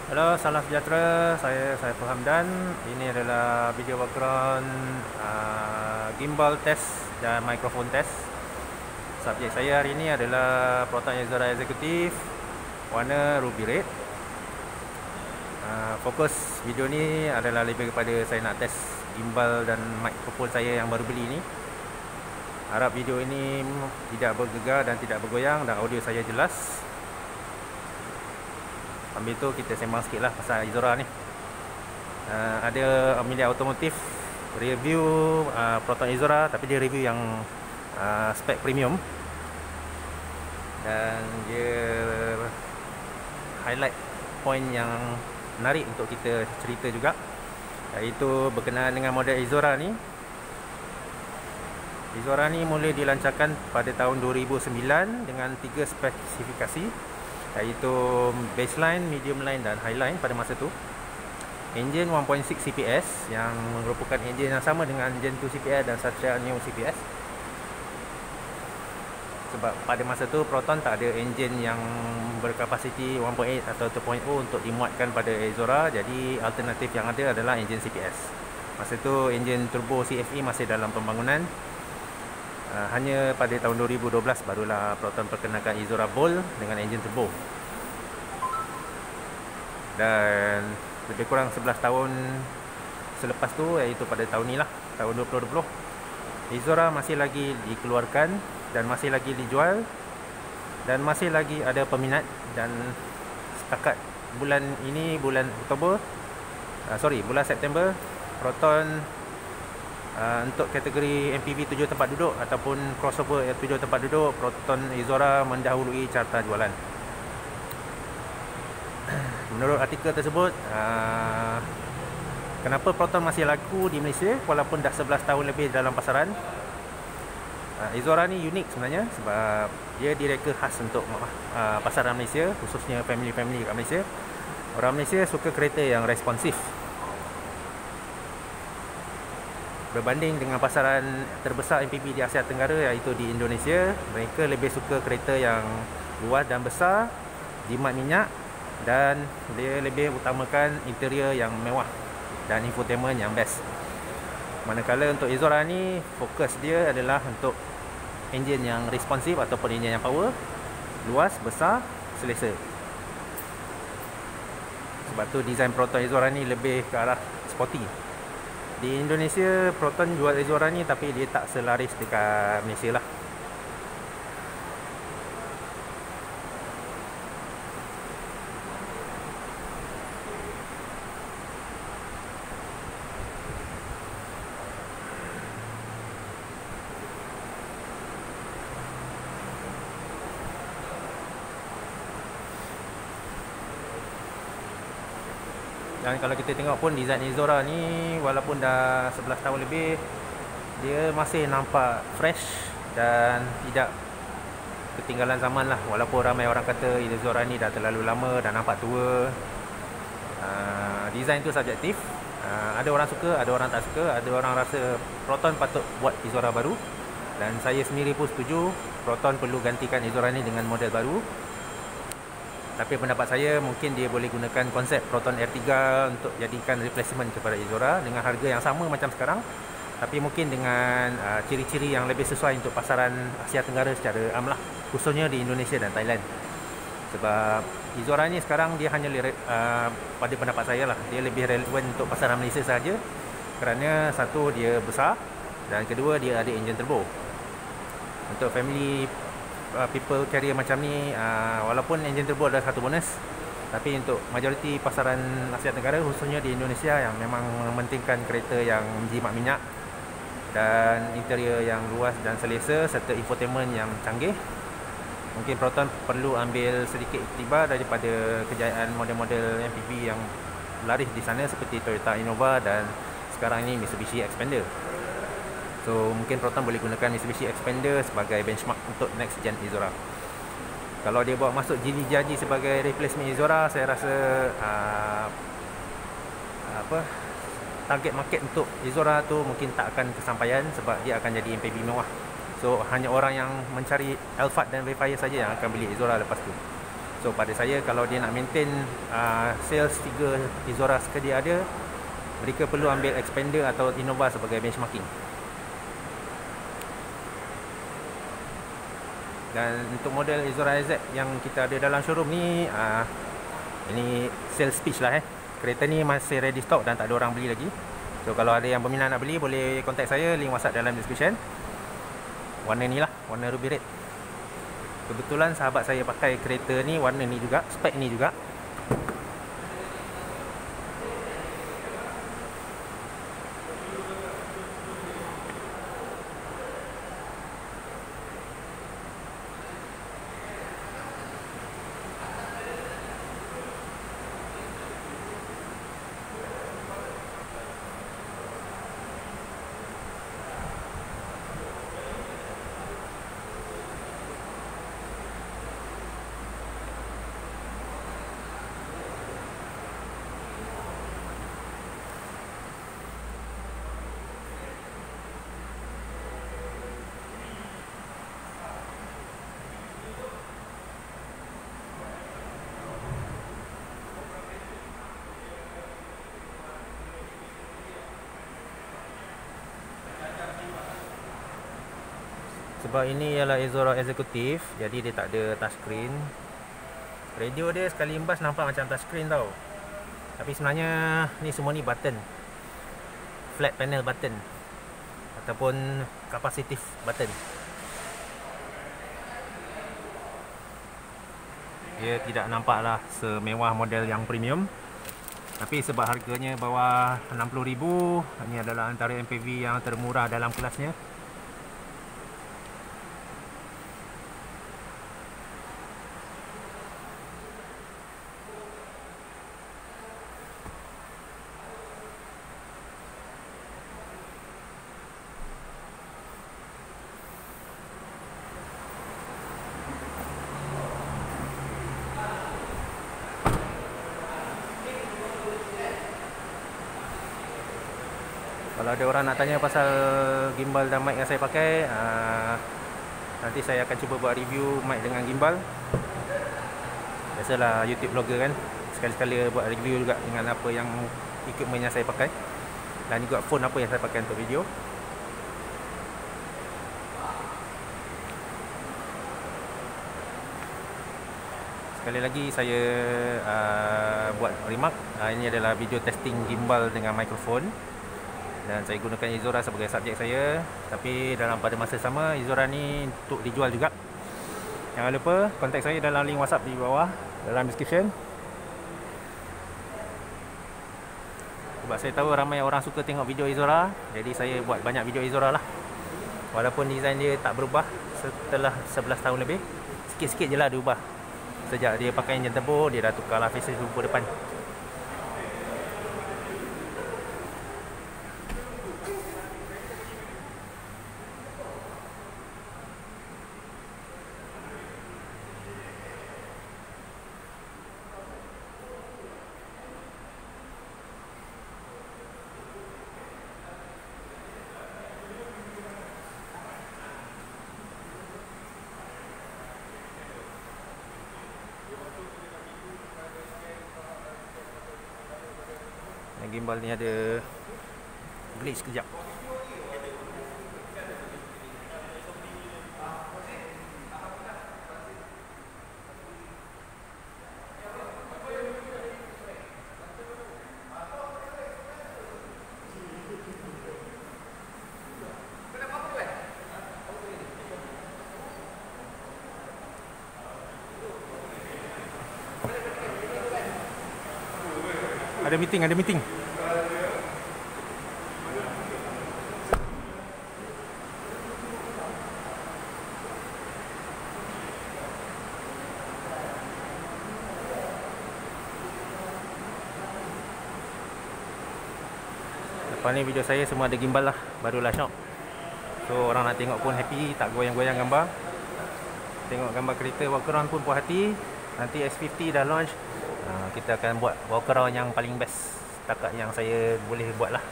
Halo, salam sejahtera. Saya Saiful Hamdan. Ini adalah video background gimbal test dan mikrofon test. Subjek saya hari ini adalah Proton Izora Executive warna ruby red. Fokus video ni adalah lebih kepada saya nak test gimbal dan mikrofon saya yang baru beli ni. Harap video ini tidak bergegar dan tidak bergoyang dan audio saya jelas. Sambil tu kita sembang sikit lah pasal Izora ni. Ada Amelia Automotive review Proton Izora, tapi dia review yang spek premium. Dan dia highlight point yang menarik untuk kita cerita juga, iaitu berkenaan dengan model Izora ni. Izora ni mula dilancarkan pada tahun 2009 dengan 3 spesifikasi, iaitu baseline, medium line dan highline pada masa tu. Enjin 1.6 CPS yang merupakan enjin yang sama dengan Gen 2 CPS dan Satria Neo CPS. Sebab pada masa tu Proton tak ada enjin yang berkapasiti 1.8 atau 2.0 untuk dimuatkan pada Izora, jadi alternatif yang ada adalah enjin CPS. Masa tu enjin turbo CFE masih dalam pembangunan. Hanya pada tahun 2012 barulah Proton perkenalkan Izora Bold dengan enjin turbo. Dan lebih kurang 11 tahun selepas tu, iaitu pada tahun ni lah, tahun 2020, Izora masih lagi dikeluarkan dan masih lagi dijual dan masih lagi ada peminat. Dan setakat bulan ini, bulan September, Proton untuk kategori MPV 7 tempat duduk ataupun crossover 7 tempat duduk, Proton Izora mendahului carta jualan. Menurut artikel tersebut, kenapa Proton masih laku di Malaysia walaupun dah 11 tahun lebih dalam pasaran? Izora ni unik sebenarnya sebab dia direka khas untuk pasaran Malaysia, khususnya family-family kat Malaysia. Orang Malaysia suka kereta yang responsif. Berbanding dengan pasaran terbesar MPV di Asia Tenggara, iaitu di Indonesia, mereka lebih suka kereta yang luas dan besar, jimat minyak, dan dia lebih utamakan interior yang mewah dan infotainment yang best. Manakala untuk Izora ni, fokus dia adalah untuk enjin yang responsif ataupun enjin yang power, luas, besar, selesa. Sebab tu design Proton Izora ni lebih ke arah sporty. Di Indonesia, Proton jual Izora ni, tapi dia tak selaris dekat Malaysia lah. Dan kalau kita tengok pun design Izora ni, walaupun dah 11 tahun lebih, dia masih nampak fresh dan tidak ketinggalan zaman lah. Walaupun ramai orang kata Izora ni dah terlalu lama dan nampak tua. Design tu subjektif. Ada orang suka, ada orang tak suka. Ada orang rasa Proton patut buat Izora baru, dan saya sendiri pun setuju Proton perlu gantikan Izora ni dengan model baru. Tapi pendapat saya, mungkin dia boleh gunakan konsep Proton R3 untuk jadikan replacement kepada Izora dengan harga yang sama macam sekarang, tapi mungkin dengan ciri-ciri yang lebih sesuai untuk pasaran Asia Tenggara secara am lah, khususnya di Indonesia dan Thailand. Sebab Izora ni sekarang dia hanya pada pendapat saya lah, dia lebih relevan untuk pasaran Malaysia saja, kerana satu, dia besar, dan kedua, dia ada enjin turbo. Untuk family people carrier macam ni, walaupun enjin turbo adalah satu bonus, tapi untuk majoriti pasaran Asia Tenggara, khususnya di Indonesia yang memang mementingkan kereta yang jimat minyak dan interior yang luas dan selesa serta infotainment yang canggih, mungkin Proton perlu ambil sedikit iktibar daripada kejayaan model-model MPV yang laris di sana seperti Toyota Innova dan sekarang ini Mitsubishi Xpander. So mungkin Proton boleh gunakan Mitsubishi Xpander sebagai benchmark untuk next gen Izora. Kalau dia bawa masuk Geely Jaji sebagai replacement Izora, saya rasa target market untuk Izora tu mungkin tak akan kesampaian, sebab dia akan jadi MPV mewah. So hanya orang yang mencari Alphard dan Vepire saja yang akan beli Izora lepas tu. So pada saya, kalau dia nak maintain sales 3 Izora sedia ada, mereka perlu ambil Expander atau Innova sebagai benchmarking. Dan untuk model Izora Z yang kita ada dalam showroom ni, ini sales pitch lah. Kereta ni masih ready stock dan tak ada orang beli lagi. So kalau ada yang berminat nak beli, boleh contact saya, link WhatsApp dalam description. Warna ni lah, warna ruby red. Kebetulan sahabat saya pakai kereta ni warna ni juga, spek ni juga. Sebab ini ialah Izora Executive, jadi dia tak ada touchscreen. Radio dia sekali imbas nampak macam touchscreen tau. Tapi sebenarnya ni semua ni button. Flat panel button ataupun capacitive button. Dia tidak nampaklah semewah model yang premium. Tapi sebab harganya bawah 60,000, ini adalah antara MPV yang termurah dalam kelasnya. Kalau ada orang nak tanya pasal gimbal dan mic yang saya pakai, nanti saya akan cuba buat review mic dengan gimbal. Biasalah YouTube vlogger kan, sekali-sekala buat review juga dengan apa yang equipment yang saya pakai, dan juga phone apa yang saya pakai untuk video. Sekali lagi saya buat remark, ini adalah video testing gimbal dengan mikrofon. Dan saya gunakan Izora sebagai subjek saya. Tapi pada masa sama, Izora ni untuk dijual juga. Jangan lupa kontak saya dalam link WhatsApp di bawah dalam description. Sebab saya tahu ramai orang suka tengok video Izora, jadi saya buat banyak video Izora lah. Walaupun design dia tak berubah setelah 11 tahun lebih, sikit-sikit je lah dia ubah. Sejak dia pakai enjin turbo, dia dah tukar lah faces rupa depan. Gimbal ni ada glitch sekejap. Ada meeting. Lepas ni video saya semua ada gimbal lah, barulah syok. So orang nak tengok pun happy, tak goyang-goyang gambar. Tengok gambar kereta walk around pun puas hati. Nanti S50 dah launch, kita akan buat walk around yang paling best setakat yang saya boleh buat lah.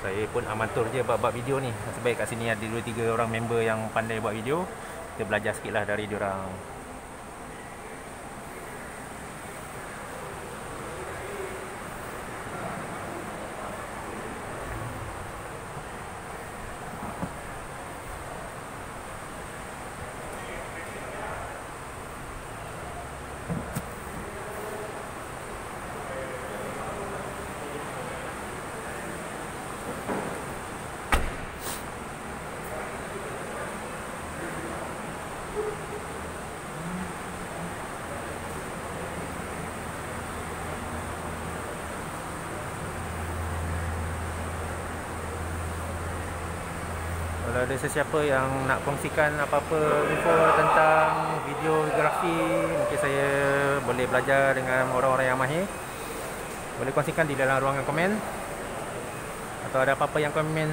Saya pun amatur je buat video ni. Sebaik kat sini ada 2-3 orang member yang pandai buat video. kita belajar sikit lah dari diorang. Kalau ada sesiapa yang nak kongsikan apa-apa info tentang videografi, mungkin saya boleh belajar dengan orang-orang yang mahir, boleh kongsikan di dalam ruangan komen. Atau ada apa-apa yang komen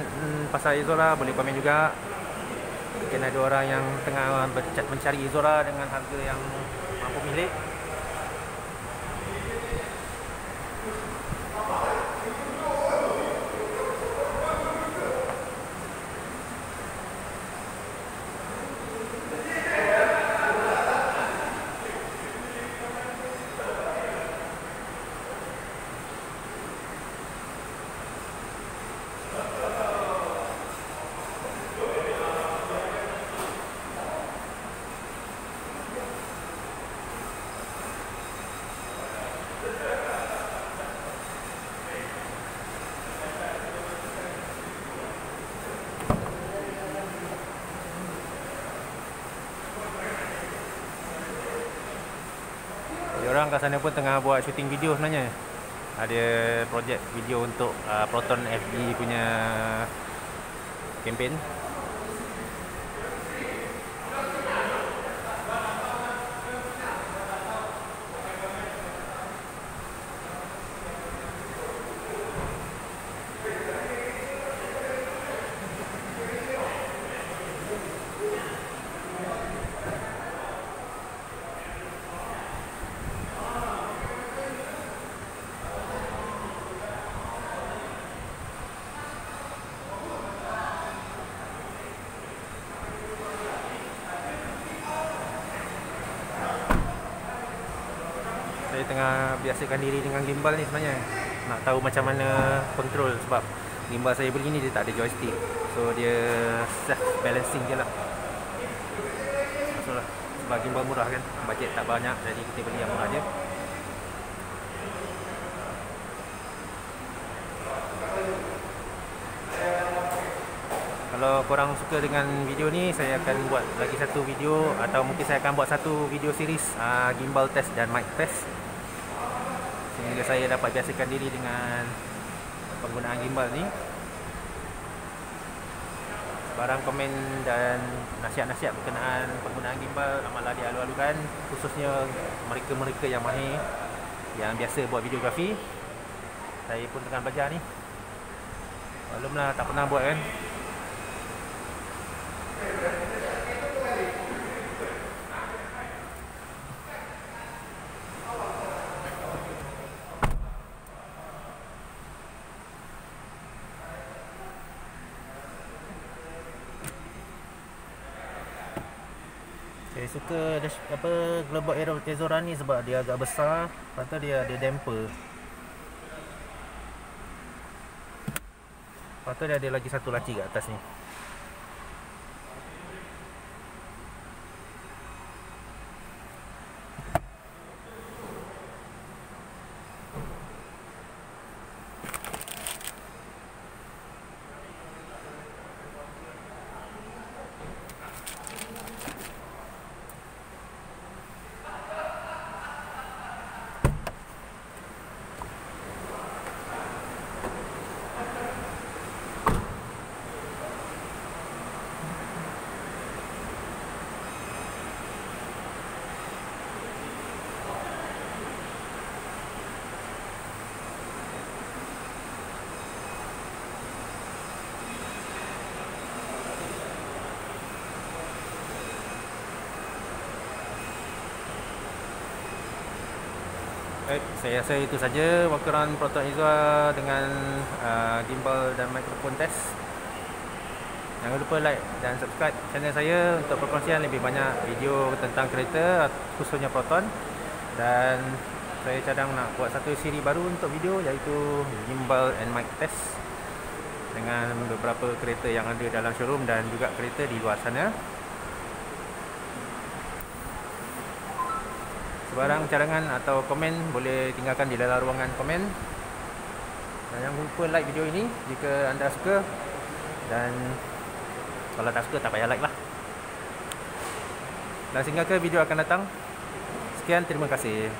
pasal Izora, boleh komen juga. Mungkin ada orang yang tengah mencari Izora dengan harga yang mampu milik. Orang kat sana pun tengah buat shooting video sebenarnya. Ada projek video untuk Proton FB punya campaign. Saya tengah biasakan diri dengan gimbal ni sebenarnya. Nak tahu macam mana control, sebab gimbal saya beli ni dia tak ada joystick. So dia self balancing je lah. Maksudlah sebab gimbal murah kan, bajet tak banyak, jadi kita beli yang murah je. Kalau korang suka dengan video ni, saya akan buat lagi satu video, atau mungkin saya akan buat satu video series gimbal test dan mic test, sehingga saya dapat biasakan diri dengan penggunaan gimbal ni. Barang komen dan nasihat-nasihat berkenaan penggunaan gimbal amatlah dialu-alukan, khususnya mereka-mereka yang mahir, yang biasa buat videografi. Saya pun tengah belajar ni. Maklumlah, tak pernah buat kan. Saya suka global arrow Izora ni sebab dia agak besar, lepas tu dia ada damper. Lepas tu dia ada lagi satu laci kat atas ni. Saya rasa itu saja walkaround Proton Izora dengan gimbal dan mikrofon test. Jangan lupa like dan subscribe channel saya untuk perkongsian lebih banyak video tentang kereta, khususnya Proton. Dan saya cadang nak buat satu siri baru untuk video, iaitu gimbal and mic test dengan beberapa kereta yang ada dalam showroom dan juga kereta di luar sana. Sebarang cadangan atau komen boleh tinggalkan di dalam ruangan komen. Dan jangan lupa like video ini jika anda suka, dan kalau tak suka tak payah like lah. Dan sehingga ke video akan datang. Sekian, terima kasih.